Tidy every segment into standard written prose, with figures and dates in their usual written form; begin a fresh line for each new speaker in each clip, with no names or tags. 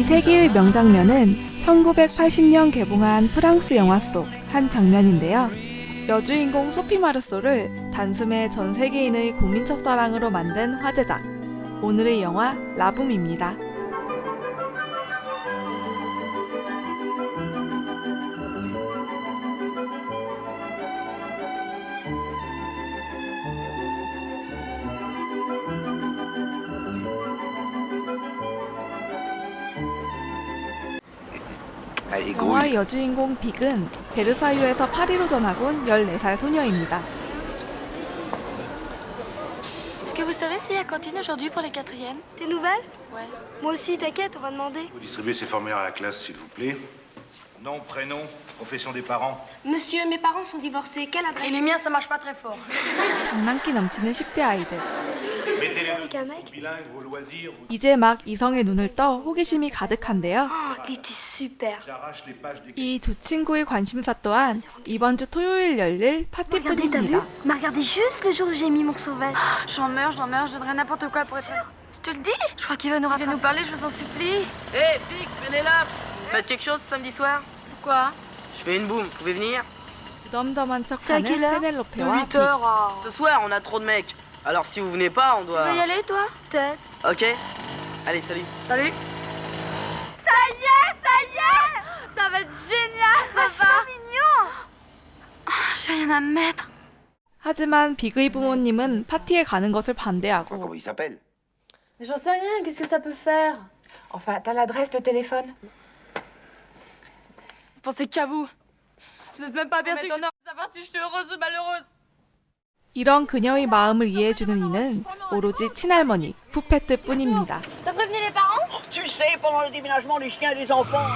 이 세기의 명장면은 1980년 개봉한 프랑스 영화 속 한 장면인데요. 여주인공 소피 마르소를 단숨에 전 세계인의 국민 첫사랑으로 만든 화제작. 오늘의 영화 라붐입니다. 영화의 여주인공 빅은 베르사유에서 파리로 전학 온 14살 소녀입니다.
Est-ce que vous savez s'il y a cantine aujourd'hui pour les quatrièmes?
Tes nouvelles?
Ouais.
Moi aussi, t'inquiète, on va demander.
Vous distribuez ces formulaires à la classe, s'il vous plaît. Nom, prénom, profession des parents.
Monsieur, mes parents sont divorcés. Quelle adresse?
Et les miens, ça marche pas très fort.
장난기 넘치는 10대 아이들.
Mettez les
Avec un mec?
deux bilingues, vos loisirs.
이제 막 이성의 눈을 떠 호기심이 가득한데요.
Oh, il était super.
J'arrache les pages des...
이 두 친구의 관심사 또한 이번 주 토요일 열릴
Regardez, t'as vu?
파티뿐입니다.
M'a regardé juste le jour où j'ai mis mon sauvet.
J'en meurs, je donnerais n'importe quoi pour être... Je te le dis. Je crois qu'il veut nous rattraper. Nous parler, je vous en supplie.
Hé, Pic, Pénélope, faites quelque chose samedi soir?
Pourquoi?
Je fais une boum, vous pouvez venir?
무덤덤한
C'est à
척하는
quelle heure?
페넬로페와
8
빅.
heures. Ah.
Ce soir, on a trop de mecs. Alors si vous venez pas, on
Tu
doit...
veux y aller, toi?
Peut-être.
Ok. Allez, salut.
Salut. Ça y est! Ça va être génial, ça va! Mignon! J'ai rien à me mettre.
하지만 빅의 부모님은 파티에 가는 것을 반대하고
Comment il s'appelle?
Mais j'en sais rien, qu'est-ce que ça peut faire?
Enfin, t'as l'adresse, le téléphone?
Vous pensez qu'à vous? Vous êtes même pas bien sûr que je veux savoir si je suis heureuse ou malheureuse.
이런 그녀의 마음을 이해해주는 이는 오로지 친할머니 푸페트 뿐입니다.
T'as prévenu les parents?
Tu sais, pendant le déménagement des chiens et des enfants.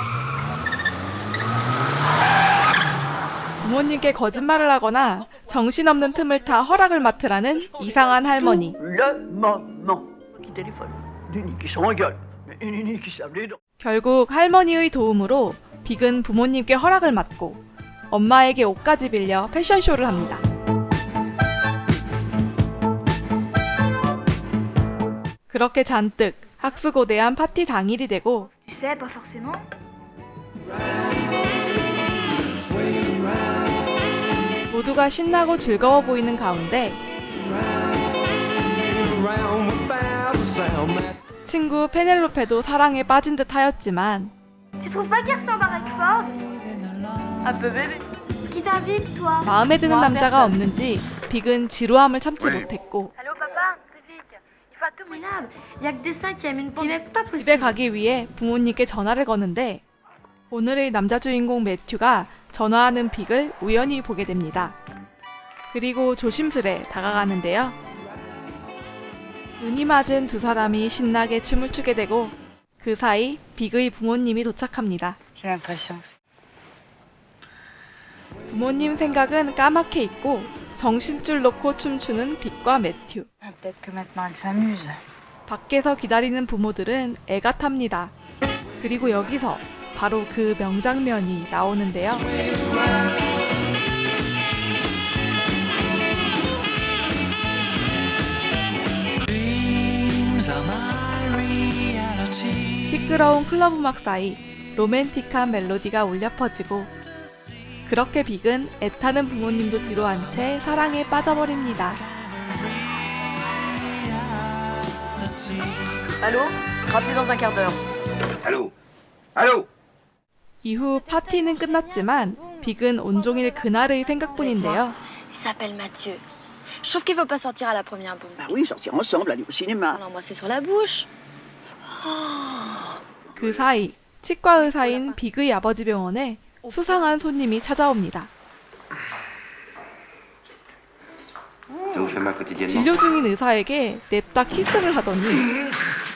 부모님께 거짓말을 하거나 정신없는 틈을 타 허락을 맡으라는 이상한 할머니.
Le moment qui téléphone. Nini qui s'engueule. Mais Nini qui s'aime les dents.
결국 할머니의 도움으로 빅은 부모님께 허락을 맡고 엄마에게 옷까지 빌려 패션쇼를 합니다. 그렇게 잔뜩 학수고대한 파티 당일이 되고
Tu sais, pas forcément.
모두가 신나고 즐거워 보이는 가운데 친구 페넬로페도 사랑에 빠진 듯 하였지만
Tu trouves pas qu'il ressemble à Redford?
Un peu bébé.
Qui t'invite, toi?
마음에 드는 남자가 없는지 빅은 지루함을 참지 못했고
Allô, papa? C'est Vic. Il faut tout
Minable, y a que des seins qui aiment une pomme. Pas possible.
집에 가기 위해 부모님께 전화를 거는데 오늘의 남자 주인공 매튜가 전화하는 빅을 우연히 보게 됩니다. 그리고 조심스레 다가가는데요. 눈이 맞은 두 사람이 신나게 춤을 추게 되고 그 사이 빅의 부모님이 도착합니다.
J'ai l'impression.
부모님 생각은 까맣게 있고 정신줄 놓고 춤추는 빅과 매튜.
Ah, peut-être que maintenant elle s'amuse.
밖에서 기다리는 부모들은 애가 탑니다. 그리고 여기서 바로 그 명장면이 나오는데요. 시끄러운 클럽 음악 사이 로맨틱한 멜로디가 울려 퍼지고 그렇게 빅은 애타는 부모님도 뒤로 한 채 사랑에 빠져버립니다.
Allô? Rappelez dans un quart d'heure.
Allô? Allô?
이후 파티는 끝났지만 빅은 온종일 그날의 생각뿐인데요.
Il s'appelle Mathieu. Je trouve qu'il faut pas sortir à la première boum.
Ah oui, sortir ensemble, aller au cinéma.
L'embrasser sur la bouche.
그 사이 치과 의사인 빅의 아버지 병원에 수상한 손님이 찾아옵니다.
Ça vous fait mal quotidiennement?
진료 중인 의사에게 냅다 키스를 하더니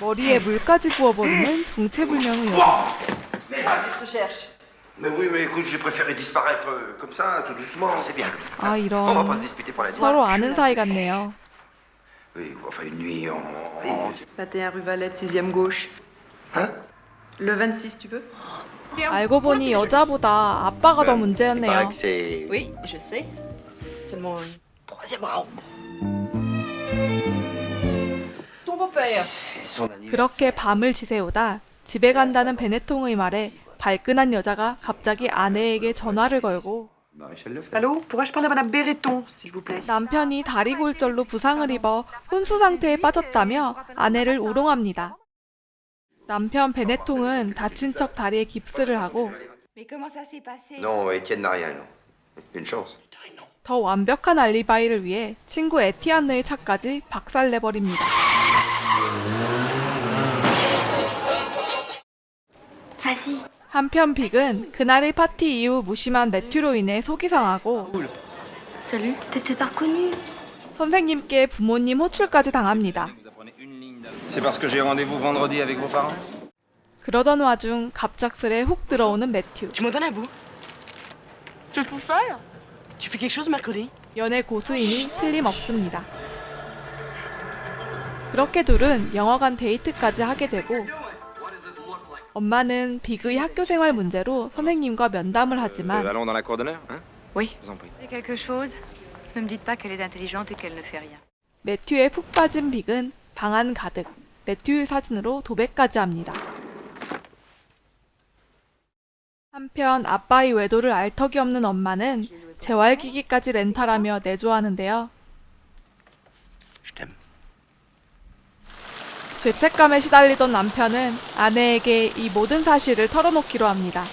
머리에 물까지 부어버리는 정체불명의 여자.
Je te cherche.
Mais oui, mais écoute, j'ai préféré disparaître comme ça, tout doucement. C'est bien comme ça.
아
On va pas se
이런
disputer pour la nuit.
서로 아는 사이 같네요.
Oui, enfin une nuit en...
21 rue Valette, 6ème gauche.
Hein?
Le 26, tu veux?
알고 보니 여자보다 아빠가 더 문제였네요.
c'est...
Oui, je sais. Seulement une troisième round. Ton beau-père.
C'est son anniversaire.
그렇게 밤을 지새우다 집에 간다는 베네통의 말에 발끈한 여자가 갑자기 아내에게 전화를 걸고
Allô, pourrais-je parler à Madame Béreton, s'il vous plaît?
남편이 다리 골절로 부상을 입어 혼수 상태에 빠졌다며 아내를 우롱합니다. 남편 베네통은 다친 척 다리에 깁스를 하고
Mais comment ça s'est passé?
Non, Étienne n'a rien, non. Une chance.
더 완벽한 알리바이를 위해 친구 에티안느의 차까지 박살내버립니다.
Vas-y.
한편 빅은 그날의 파티 이후 무심한 매튜로 인해 속이 상하고
Salut. T'étais pas reconnu.
선생님께 부모님 호출까지 당합니다.
C'est parce que j'ai rendez-vous vendredi avec vos parents?
그러던 와중 갑작스레 훅 들어오는 매튜.
Tu m'en donnes un bout?
Tu es tout seul?
Tu fais quelque chose mercredi?
연애 고수임이 틀림없습니다. 그렇게 둘은 영화관 데이트까지 하게 되고 엄마는 빅의 학교 생활 문제로 선생님과 면담을 하지만
Allons dans la cour d'honneur, hein?
Oui.
Je vous en prie.
C'est quelque chose. Ne me dites pas qu'elle est intelligente et qu'elle ne fait rien.
매튜에 푹 빠진 빅은 방 안 가득 매튜의 사진으로 도배까지 합니다. 한편 아빠의 외도를 알 턱이 없는 엄마는 재활기기까지 렌탈하며 내조하는데요.
Je t'aime.
죄책감에 시달리던 남편은 아내에게 이 모든 사실을 털어놓기로 합니다.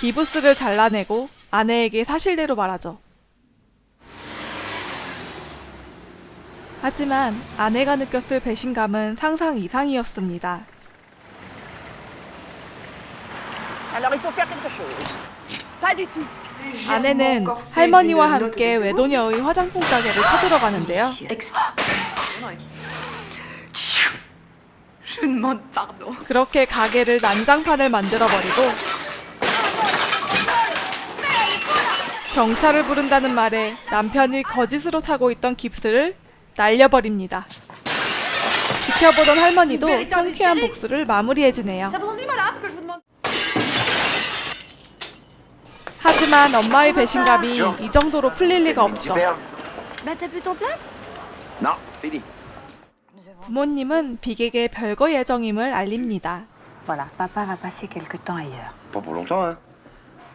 기부스를 잘라내고 아내에게 사실대로 말하죠. 하지만 아내가 느꼈을 배신감은 상상 이상이었습니다.
Alors il faut faire quelque chose.
Pas du tout.
아내는 할머니와 함께 외도녀의 화장품 가게를 쳐들어가는데요.
Je demande pardon.
그렇게 가게를 난장판을 만들어버리고 경찰을 부른다는 말에 남편이 거짓으로 차고 있던 깁스를 날려버립니다. 지켜보던 할머니도 통쾌한 복수를 마무리해주네요. 하지만 엄마의 배신감이 이 정도로 풀릴 리가 없죠.
Bah t'as pu ton plat?
Non, fini.
부모님은 빅에게 별거 예정임을 알립니다.
Voilà, papa va passer quelque temps ailleurs.
Pas pour longtemps, hein.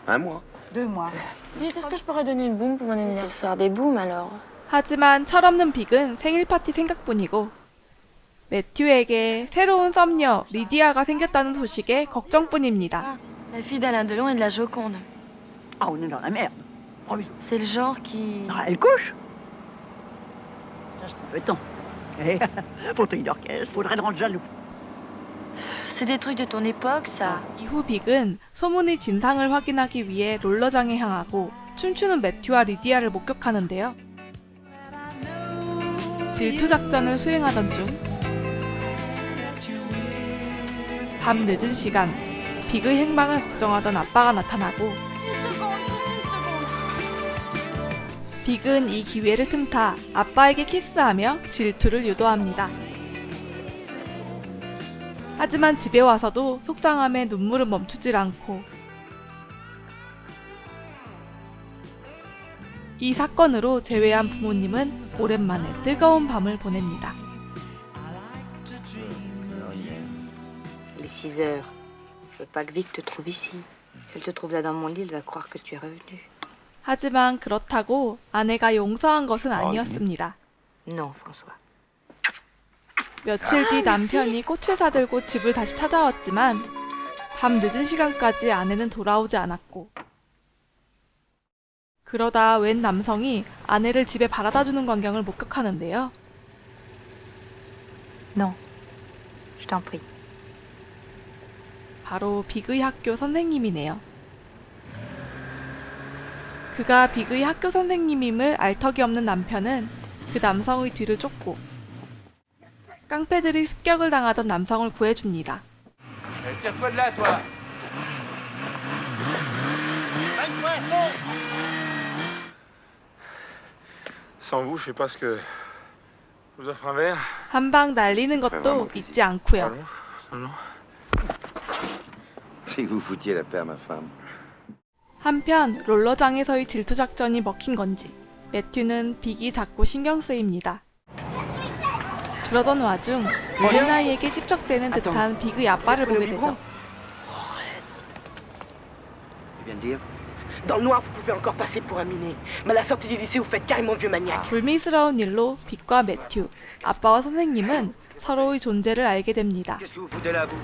Un mois.
2 mois.
Dites, est-ce que je pourrais donner une boum pour mon anniversaire? Des booms alors?
하지만 철없는 빅은 생일 파티 생각뿐이고 매튜에게 새로운 썸녀 리디아가 생겼다는 소식에 걱정뿐입니다.
La fille d'Alain Delon et de la Joconde.
Ah, on est dans la merde. Oh, mais-
C'est le genre qui...
Ah, elle couche? Ça, c'est embêtant. Eh, fauteuil d'orchestre, faudrait le rendre jaloux.
C'est des trucs de ton époque, ça.
이후 빅은 소문의 진상을 확인하기 위해 롤러장에 향하고 춤추는 매튜와 리디아를 목격하는데요. 질투 작전을 수행하던 중 밤 늦은 시간 빅의 행방을 걱정하던 아빠가 나타나고 빅은 이 기회를 틈타 아빠에게 키스하며 질투를 유도합니다. 하지만 집에 와서도 속상함에 눈물은 멈추질 않고 이 사건으로 재회한 부모님은 오랜만에 뜨거운 밤을 보냅니다.
Il est 6 heures. Je veux pas que Vic te trouve ici. Si elle te trouve là dans mon lit, elle va croire que tu es revenu.
하지만 그렇다고 아내가 용서한 것은 아니었습니다.
Non, François.
며칠 뒤 남편이 꽃을 사들고 집을 다시 찾아왔지만 밤 늦은 시간까지 아내는 돌아오지 않았고 그러다 웬 남성이 아내를 집에 바라다주는 광경을 목격하는데요.
Non. Je t'en prie.
바로 빅의 학교 선생님이네요. 그가 빅의 학교 선생님임을 알 턱이 없는 남편은 그 남성의 뒤를 쫓고 깡패들이 습격을 당하던 남성을 구해줍니다.
Tire-toi de là, toi! Sans vous, je sais pas ce que... Je vous offre un verre?
한 방 날리는 것도 잊지 않고요.
Pardon? Non, non.
C'est que vous foutiez la paix à ma femme.
한편 롤러장에서의 질투 작전이 먹힌 건지 매튜는 빅이 자꾸 신경 쓰입니다. 그러던 와중 어린아이에게 집적되는 듯한 빅의 아빠를 보게 되죠.
Tu viens de dire?
Dans le noir, vous pouvez encore passer pour un minet. Mais à la sortie du lycée, vous faites carrément vieux maniaque.
불미스러운 일로 빅과 매튜, 아빠와 선생님은 서로의 존재를 알게 됩니다.
Qu'est-ce que vous foutez là, vous?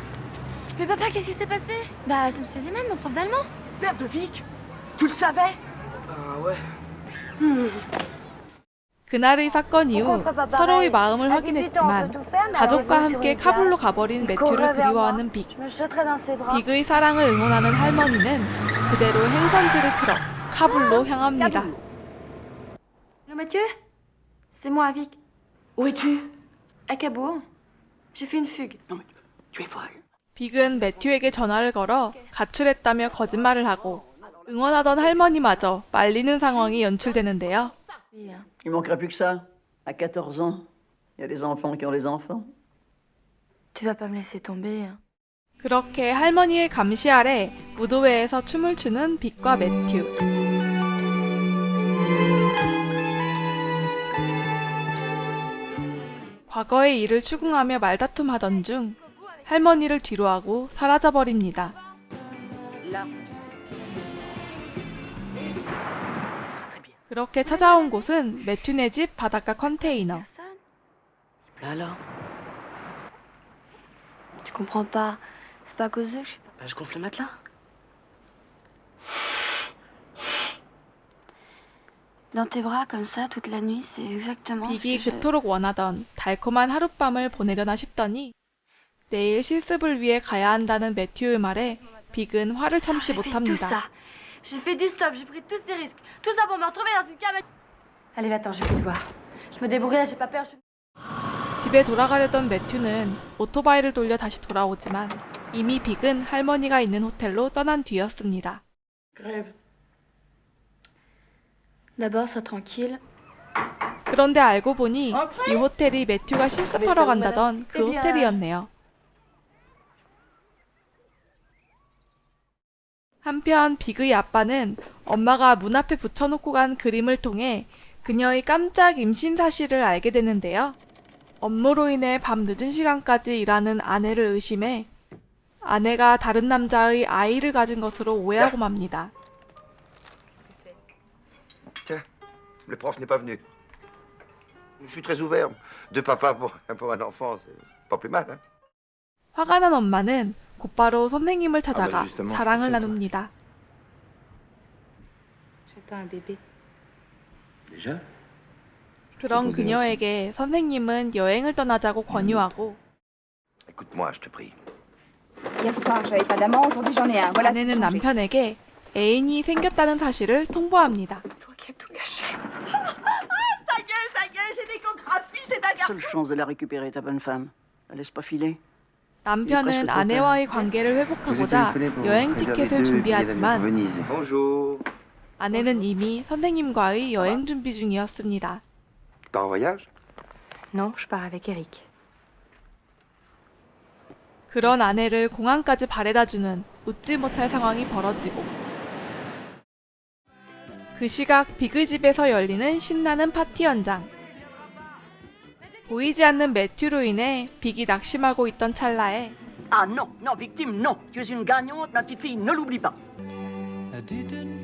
Mais papa, qu'est-ce qui s'est passé? Bah, c'est Monsieur Lehmann, mon prof d'allemand.
Merde, Vic! Tu le savais?
Ah ouais.
그날의 사건 이후 서로의 마음을 확인했지만 가족과 함께 카불로 가버린 매튜를 그리워하는 빅.
Je me jetterai dans ses bras.
빅의 사랑을 응원하는 할머니는 그대로 행선지를 틀어 카불로 향합니다.
Allô, Mathieu? C'est moi, Vic.
Où es-tu?
À Cabourg. J'ai fait une fugue.
Non, mais tu es folle.
빅은 매튜에게 전화를 걸어 가출했다며 거짓말을 하고 응원하던 할머니마저 말리는 상황이 연출되는데요.
Il manquerait plus que ça. À 14 ans, il y a des enfants qui ont des enfants.
Tu vas pas me laisser tomber. Hein.
그렇게 할머니의 감시 아래 무도회에서 춤을 추는 빅과 매튜. 과거의 일을 추궁하며 말다툼하던 중 할머니를 뒤로하고 사라져버립니다. 그렇게 찾아온 곳은 매튜네 집 바닷가 컨테이너.
Là alors?
Tu comprends pas. C'est pas à cause d'eux que je suis pas.
Bah, je gonfle le matelas.
Dans tes bras comme ça toute la nuit, c'est exactement ce
빅이
que je...
그토록 원하던 달콤한 하룻밤을 보내려나 싶더니 내일 실습을 위해 가야 한다는 매튜의 말에 빅은 화를 참지
J'ai fait tout
못합니다.
ça. J'ai fait du stop, j'ai pris tous ces risques. Tout ça pour me retrouver dans une cabane. Allez, va-t'en, je vais plus te voir. Je me débrouille, j'ai pas peur.
집에 돌아가려던 매튜는 오토바이를 돌려 다시 돌아오지만 이미 빅은 할머니가 있는 호텔로 떠난 뒤였습니다.
Grève.
D'abord, sois tranquille.
그런데 알고 보니 이 호텔이 매튜가 실습하러 간다던 그 호텔이었네요. 한편 빅의 아빠는 엄마가 문 앞에 붙여놓고 간 그림을 통해 그녀의 깜짝 임신 사실을 알게 되는데요. 업무로 인해 밤 늦은 시간까지 일하는 아내를 의심해 아내가 다른 남자의 아이를 가진 것으로 오해하고 맙니다.
Tiens, le prof n'est pas venu. Je suis très ouvert. Deux papas pour un enfant, c'est pas plus mal, hein?
화가 난 엄마는 곧바로 선생님을 찾아가
justement,
사랑을
c'est toi.
나눕니다.
J'attends un bébé.
Déjà?
그런 그녀에게 선생님은 여행을 떠나자고 권유하고
Écoute-moi, je te prie.
Hier soir, j'avais pas d'amant, aujourd'hui j'en ai un. Voilà.
아내는 남편에게 애인이 생겼다는 사실을 통보합니다.
Toi qui as tout gâché. Ça y est, j'ai l'échographie, c'est un garçon.
Seule chance de la récupérer, ta bonne femme. La laisse pas filer.
남편은 아내와의 관계를 회복하고자 여행 티켓을 준비하지만
Venise. Bonjour.
아내는 이미 선생님과의 여행 준비 중이었습니다.
Tu pars en voyage?
Non, je pars avec Eric.
그런 아내를 공항까지 바래다주는 웃지 못할 상황이 벌어지고 그 시각 빅의 집에서 열리는 신나는 파티 현장. 보이지 않는 매튜로 인해 빅이 낙심하고 있던 찰나에
Ah non, non, victime, non. Tu es une gagnante, ma petite fille, ne l'oublie pas.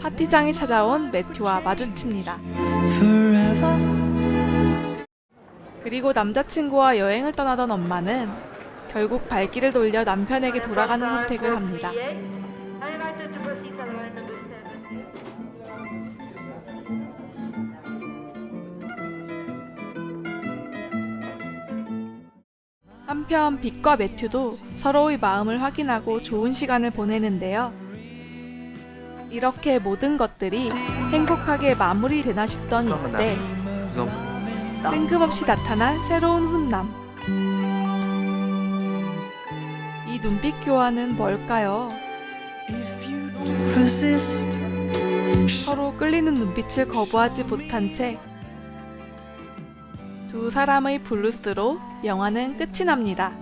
파티장에 찾아온 매튜와 마주칩니다. 그리고 남자친구와 여행을 떠나던 엄마는 결국 발길을 돌려 남편에게 돌아가는 선택을 합니다. 한편 빅과 매튜도 서로의 마음을 확인하고 좋은 시간을 보내는데요. 이렇게 모든 것들이 행복하게 마무리되나 싶던 이때 뜬금없이 나타난 새로운 훈남. 이 눈빛 교환은 뭘까요? 서로 끌리는 눈빛을 거부하지 못한 채 두 사람의 블루스로 영화는 끝이 납니다.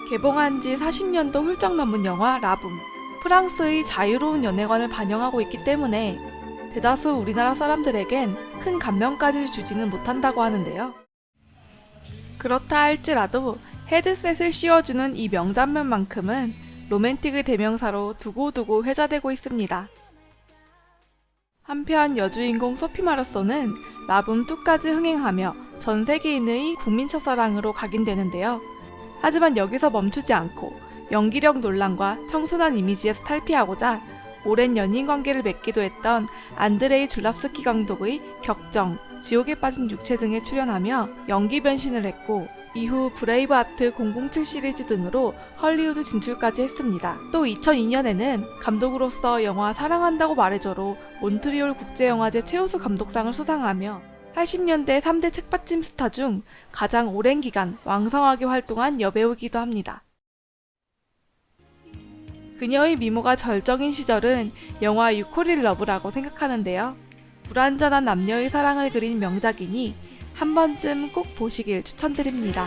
개봉한 지 40년도 훌쩍 넘은 영화 라붐. 프랑스의 자유로운 연애관을 반영하고 있기 때문에 대다수 우리나라 사람들에겐 큰 감명까지 주지는 못한다고 하는데요. 그렇다 할지라도 헤드셋을 씌워주는 이 명장면만큼은 로맨틱의 대명사로 두고두고 회자되고 있습니다. 한편 여주인공 소피 마르소는 라붐 2까지 흥행하며 전 세계인의 국민 첫사랑으로 각인되는데요. 하지만 여기서 멈추지 않고 연기력 논란과 청순한 이미지에서 탈피하고자 오랜 연인 관계를 맺기도 했던 안드레이 줄랍스키 감독의 격정, 지옥에 빠진 육체 등에 출연하며 연기 변신을 했고 이후 브레이브하트 007 시리즈 등으로 헐리우드 진출까지 했습니다. 또 2002년에는 감독으로서 영화 사랑한다고 말해줘로 몬트리올 국제영화제 최우수 감독상을 수상하며 80년대 3대 책받침 스타 중 가장 오랜 기간 왕성하게 활동한 여배우이기도 합니다. 그녀의 미모가 절정인 시절은 영화 유코릴 러브라고 생각하는데요. 불완전한 남녀의 사랑을 그린 명작이니 한 번쯤 꼭 보시길 추천드립니다.